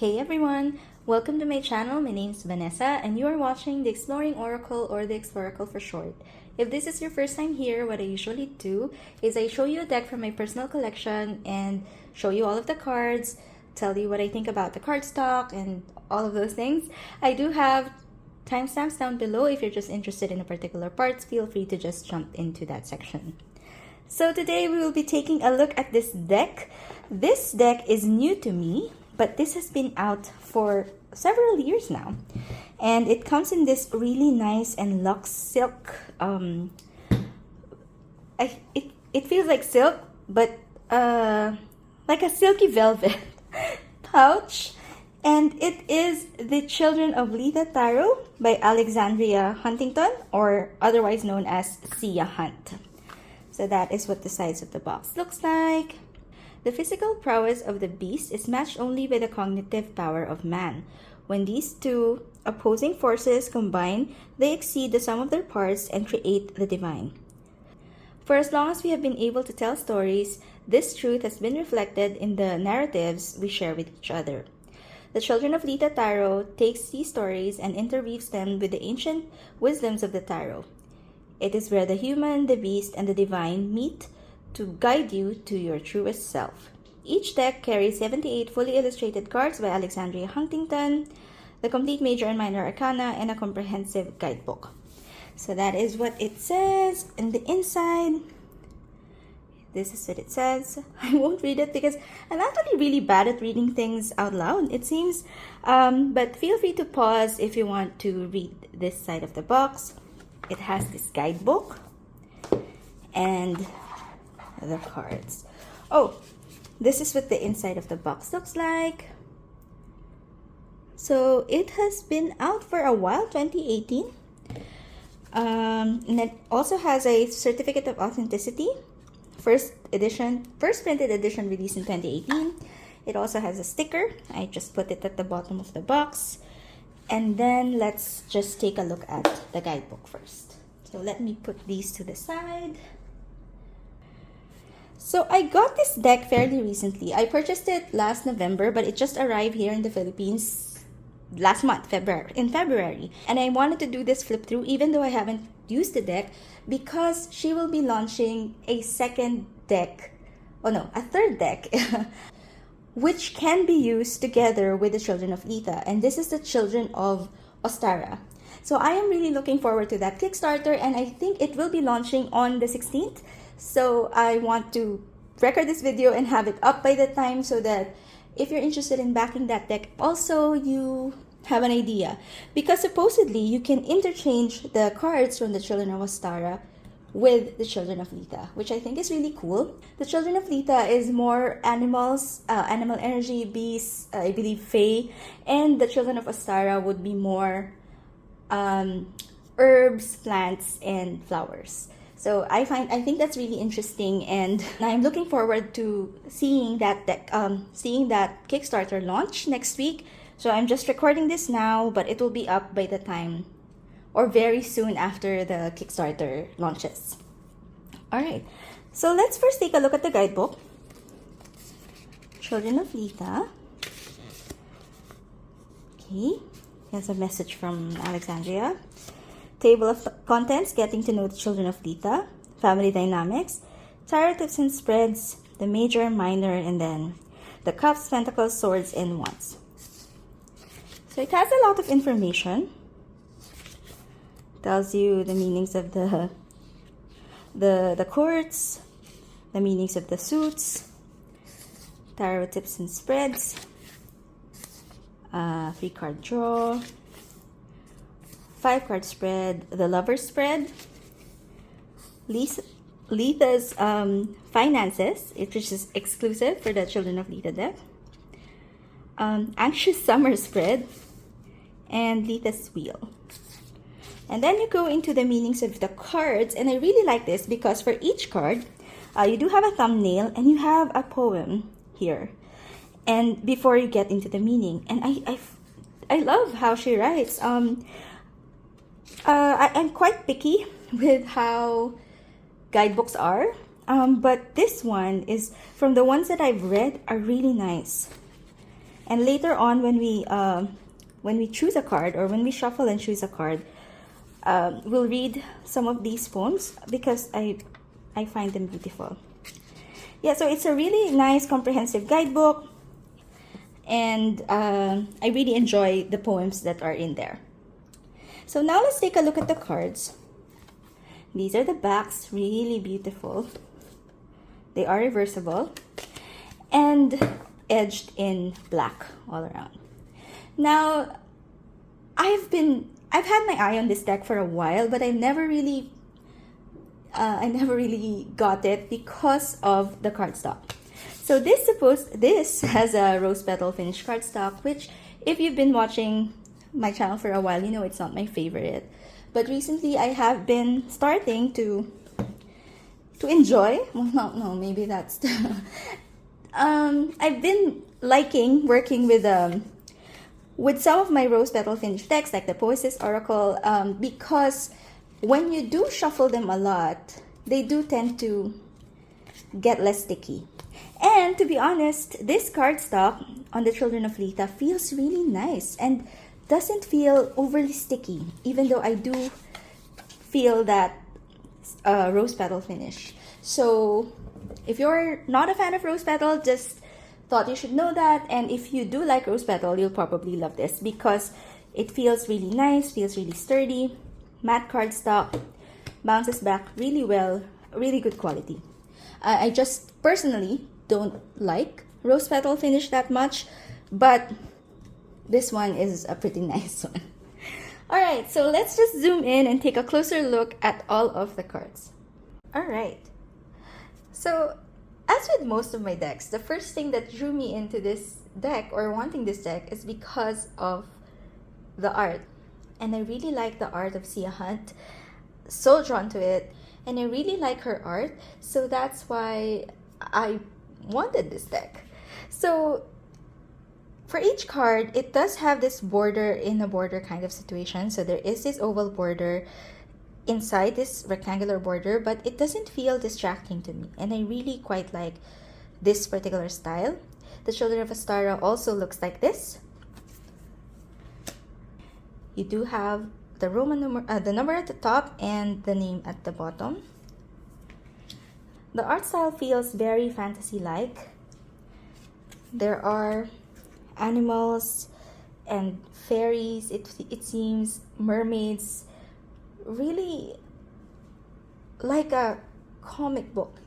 Hey everyone! Welcome to my channel. My name is Vanessa and you are watching the Exploring Oracle, or the Exploracle for short. If this is your first time here, what I usually do is I show you a deck from my personal collection and show you all of the cards, tell you what I think about the card stock and all of those things. I do have timestamps down below. If you're just interested in a particular part, feel free to just jump into that section. So today we will be taking a look at this deck. This deck is new to me, but this has been out for several years now. And it comes in this really nice and luxe silk. It feels like silk, but like a silky velvet pouch. And it is the Children of Litha Tarot by Alexandria Huntington, or otherwise known as Sia Hunt. So that is what the size of the box looks like. The physical prowess of the beast is matched only by the cognitive power of man. When these two opposing forces combine, they exceed the sum of their parts and create the divine. For as long as we have been able to tell stories, this truth has been reflected in the narratives we share with each other. The Children of Litha Tarot takes these stories and interweaves them with the ancient wisdoms of the tarot. It is where the human, the beast, and the divine meet to guide you to your truest self. Each deck carries 78 fully illustrated cards by Alexandria Huntington, the complete major and minor arcana, and a comprehensive guidebook. So that is what it says in the inside. This is what it says. I won't read it because I'm actually really bad at reading things out loud, it seems. But feel free to pause if you want to read this side of the box. It has this guidebook and the cards. Oh, this is what the inside of the box looks like. So it has been out for a while, 2018. And it also has a certificate of authenticity. First printed edition released in 2018. It also has a sticker. I just put it at the bottom of the box. And then let's just take a look at the guidebook first. So let me put these to the side. So I got this deck fairly recently. I purchased it last November, but it just arrived here in the Philippines last month, in February. And I wanted to do this flip through even though I haven't used the deck, because she will be launching a third deck, which can be used together with the Children of Litha. And this is the Children of Ostara. So I am really looking forward to that Kickstarter, and I think it will be launching on the 16th. So I want to record this video and have it up by the time, so that if you're interested in backing that deck, also you have an idea. Because supposedly you can interchange the cards from the Children of Ostara with the Children of Litha, which I think is really cool. The Children of Litha is more animals, animal energy, beasts, I believe fae, and the Children of Ostara would be more herbs, plants, and flowers. So I think that's really interesting, and I'm looking forward to seeing that Kickstarter launch next week. So I'm just recording this now, but it will be up by the time, or very soon after the Kickstarter launches. Alright, so let's first take a look at the guidebook. Children of Litha. Okay, here's a message from Alexandria. Table of contents, getting to know the Children of Litha, family dynamics, tarot tips and spreads, the major, minor, and then the cups, pentacles, swords, and wands. So it has a lot of information. Tells you the meanings of the courts, the meanings of the suits, tarot tips and spreads, 3-card draw, 5-card spread, the lover's spread, Litha's finances, which is exclusive for the Children of Litha deck, anxious summer spread, and Litha's wheel. And then you go into the meanings of the cards, and I really like this because for each card, you do have a thumbnail and you have a poem here. And before you get into the meaning, and I love how she writes. I'm quite picky with how guidebooks are, but this one is, from the ones that I've read, are really nice. And later on, when we choose a card, or when we shuffle and choose a card, we'll read some of these poems because I find them beautiful. Yeah, so it's a really nice comprehensive guidebook, and I really enjoy the poems that are in there. So now let's take a look at the cards. These are the backs, really beautiful. They are reversible and edged in black all around. Now, I've had my eye on this deck for a while, but I never really got it because of the cardstock. So this has a rose petal finish cardstock, which if you've been watching my channel for a while, you know it's not my favorite. But recently I have been starting to enjoy. Well, no, maybe that's I've been liking working with some of my rose petal finish decks, like the Poesis Oracle, because when you do shuffle them a lot, they do tend to get less sticky. And to be honest, this cardstock on the Children of Litha feels really nice and doesn't feel overly sticky, even though I do feel that rose petal finish. So if you're not a fan of rose petal, just thought you should know that. And if you do like rose petal, you'll probably love this because it feels really nice, feels really sturdy, matte cardstock, bounces back really well, really good quality. I just personally don't like rose petal finish that much, but this one is a pretty nice one. Alright, so let's just zoom in and take a closer look at all of the cards. Alright, so as with most of my decks, the first thing that drew me into this deck or wanting this deck is because of the art. And I really like the art of Sia Hunt, so drawn to it, and I really like her art, so that's why I wanted this deck. So for each card, it does have this border in a border kind of situation. So there is this oval border inside this rectangular border, but it doesn't feel distracting to me, and I really quite like this particular style. The Children of Astara also looks like this. You do have the Roman number, the number at the top and the name at the bottom. The art style feels very fantasy-like. There are animals and fairies, it seems, mermaids, really like a comic book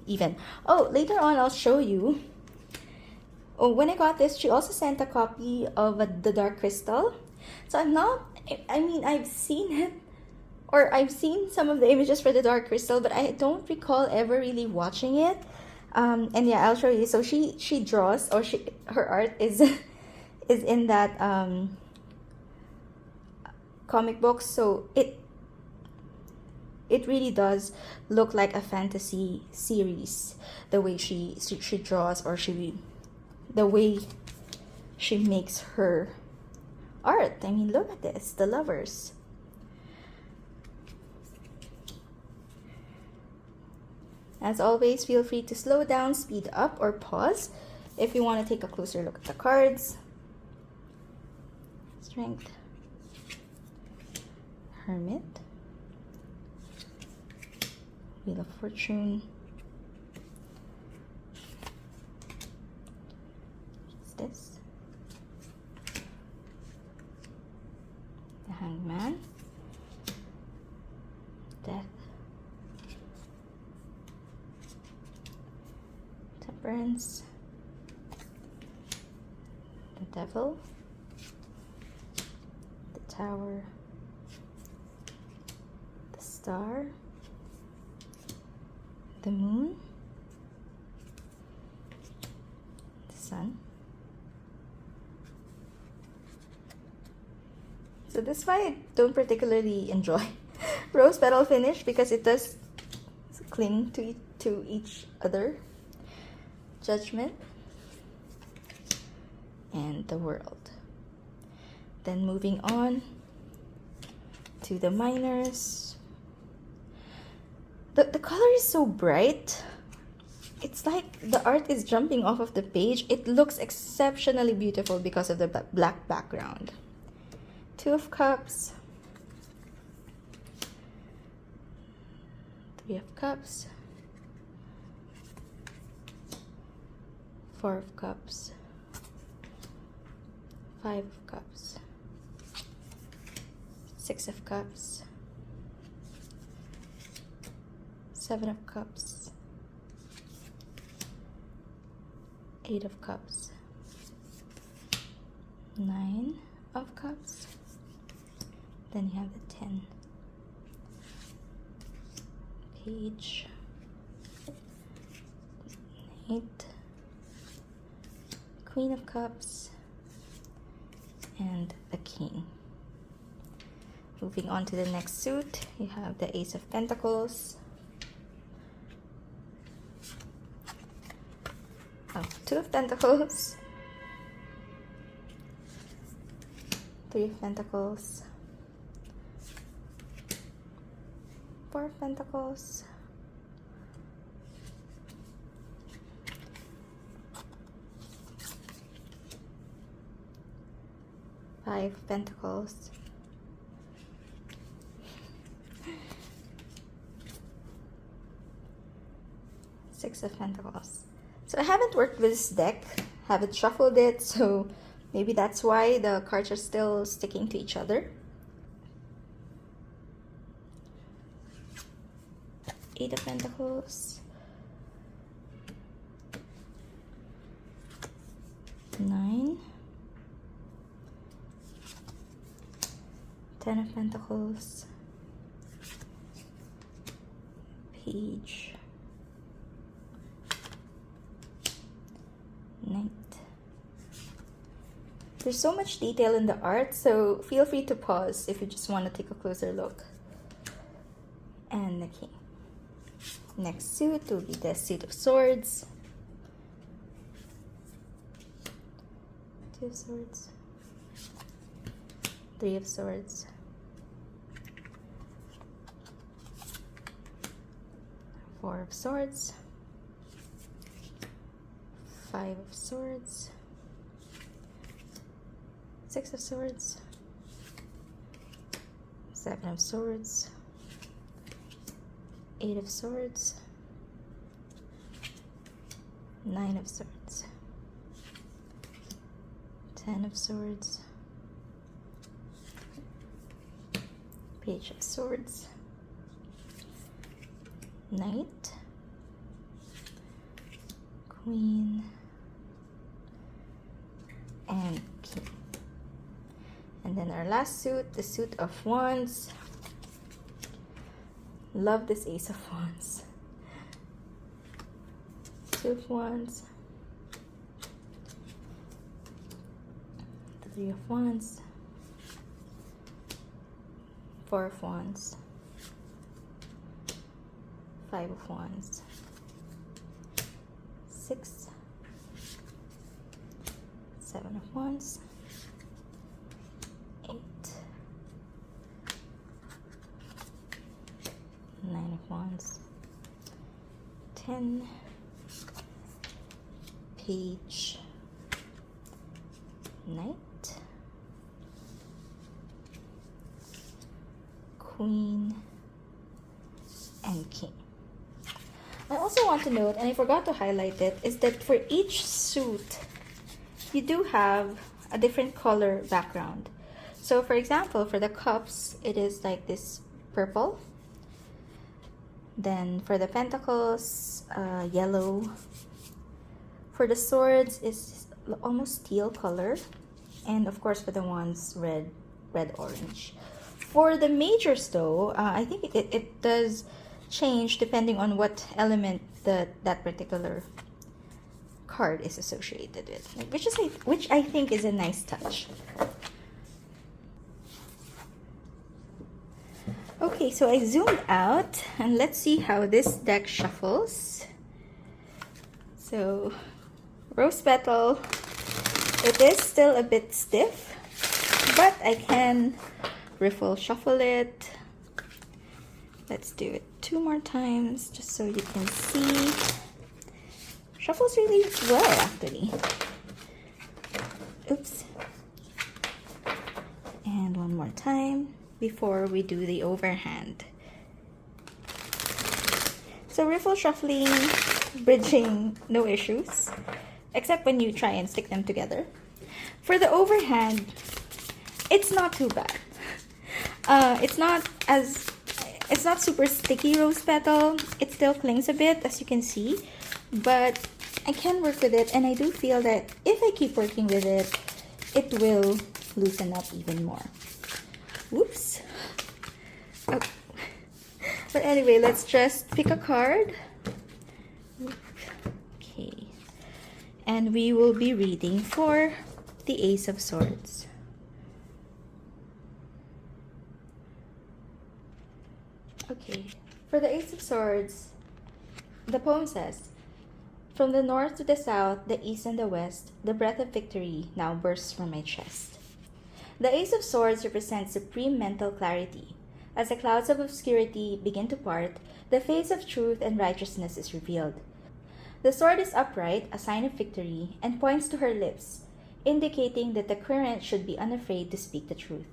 even. Oh, later on I'll show you. Oh, when I got this, she also sent a copy of the Dark Crystal. So I've seen it, or I've seen some of the images for the Dark Crystal, but I don't recall ever really watching it. And yeah, I'll show you. So she draws, or her art is in that comic book. So it really does look like a fantasy series, the way she draws, or the way she makes her art. I mean, look at this, the lovers. As always, feel free to slow down, speed up, or pause if you want to take a closer look at the cards. Strength, Hermit, Wheel of Fortune, Justice, the Hanged Man, Death, Temperance, the Devil, the Tower, the Star, the Moon, the Sun. So this is why I don't particularly enjoy rose petal finish, because it does cling to each other. Judgment and the World. Then moving on to the minors. The color is so bright. It's like the art is jumping off of the page. It looks exceptionally beautiful because of the black background. Two of Cups, Three of Cups, Four of Cups, Five of Cups, Six of Cups, Seven of Cups, Eight of Cups, Nine of Cups, then you have the 10. Page, 8, Queen of Cups, and the King. Moving on to the next suit, you have the Ace of Pentacles, Two of Pentacles, Three of Pentacles, Four of Pentacles, Five of Pentacles, Six of Pentacles. So I haven't worked with this deck, haven't shuffled it, so maybe that's why the cards are still sticking to each other. Eight of Pentacles, 9, 10 of Pentacles, Page, Knight. There's so much detail in the art, so feel free to pause if you just want to take a closer look. And the King. Next suit will be the Suit of Swords, Two of Swords, Three of Swords, Four of Swords, Five of Swords, Six of Swords, Seven of Swords, Eight of Swords, Nine of Swords, 10 of Swords, Page of Swords, Knight, Queen, and King. And then our last suit, the Suit of Wands. Love this Ace of Wands. Two of Wands, the Three of Wands, Four of Wands, Five of Wands, 6, 7 of Wands, 8, 9 of Wands, 10, Page, Knight, Queen, and King. I also want to note, and I forgot to highlight it, is that for each suit, you do have a different color background. So for example, for the cups, it is like this purple. Then for the pentacles, yellow. For the swords, it's almost teal color. And of course for the wands, red, orange. For the majors though, I think it does change depending on what element that particular card is associated with, which I think is a nice touch. Okay, so I zoomed out and let's see how this deck shuffles. So, rose petal, it is still a bit stiff, but I can riffle shuffle it. Let's do it 2 more times just so you can see. shuffles really well, actually. Oops. And one more time before we do the overhand. So riffle shuffling, bridging, no issues, except when you try and stick them together. For the overhand, it's not too bad. It's not super sticky rose petal. It still clings a bit, as you can see, but I can work with it, and I do feel that if I keep working with it, it will loosen up even more. Whoops. Oh. But anyway, let's just pick a card. Okay. And we will be reading for the Ace of Swords. Okay, for the Ace of Swords, the poem says, "From the north to the south, the east and the west, the breath of victory now bursts from my chest." The Ace of Swords represents supreme mental clarity. As the clouds of obscurity begin to part, the face of truth and righteousness is revealed. The sword is upright, a sign of victory, and points to her lips, indicating that the current should be unafraid to speak the truth.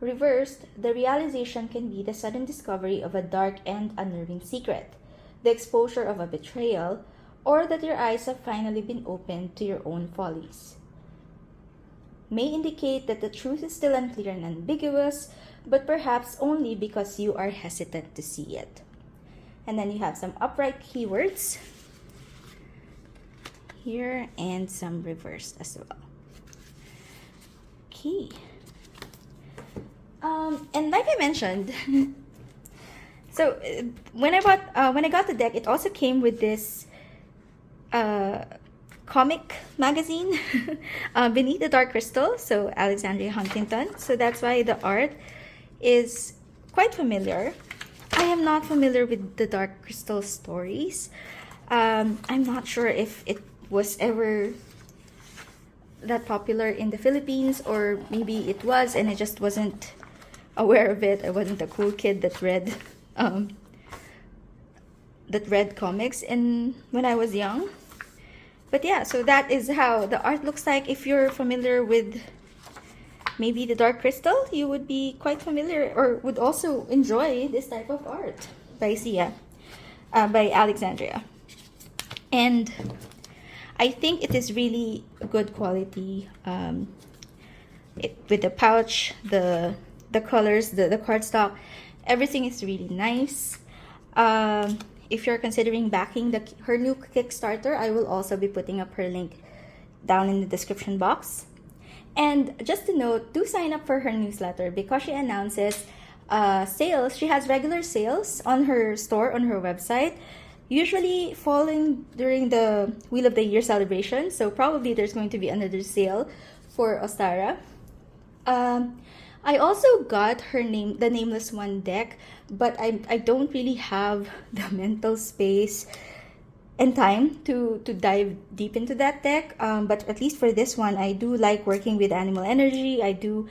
Reversed, the realization can be the sudden discovery of a dark and unnerving secret, the exposure of a betrayal, or that your eyes have finally been opened to your own follies. May indicate that the truth is still unclear and ambiguous, but perhaps only because you are hesitant to see it. And then you have some upright keywords here and some reversed as well. Okay. And like I mentioned, so when I got the deck, it also came with this comic magazine, Beneath the Dark Crystal, so Alexandria Huntington. So that's why the art is quite familiar. I am not familiar with the Dark Crystal stories. I'm not sure if it was ever that popular in the Philippines, or maybe it was and I just wasn't aware of it. I wasn't a cool kid that read comics when I was young. But yeah, so that is how the art looks like. If you're familiar with maybe the Dark Crystal, you would be quite familiar or would also enjoy this type of art by by Alexandria. And I think it is really good quality. With the pouch, the colors, the cardstock, everything is really nice. If you're considering backing her new Kickstarter, I will also be putting up her link down in the description box. And just to note, do sign up for her newsletter because she announces sales. She has regular sales on her store, on her website, usually falling during the Wheel of the Year celebration. So probably there's going to be another sale for Ostara. I also got the Nameless One deck, but I don't really have the mental space and time to dive deep into that deck. But at least for this one, I do like working with animal energy. I do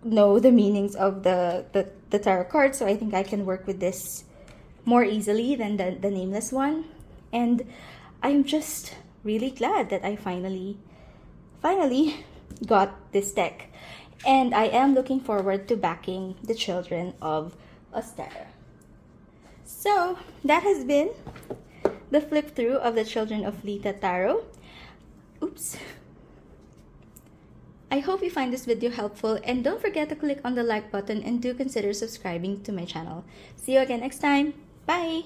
know the meanings of the tarot cards, so I think I can work with this more easily than the Nameless One. And I'm just really glad that I finally got this deck. And I am looking forward to backing the Children of Ostara. So that has been the flip through of the Children of Litha Tarot. Oops. I hope you find this video helpful, and don't forget to click on the like button and do consider subscribing to my channel. See you again next time. Bye!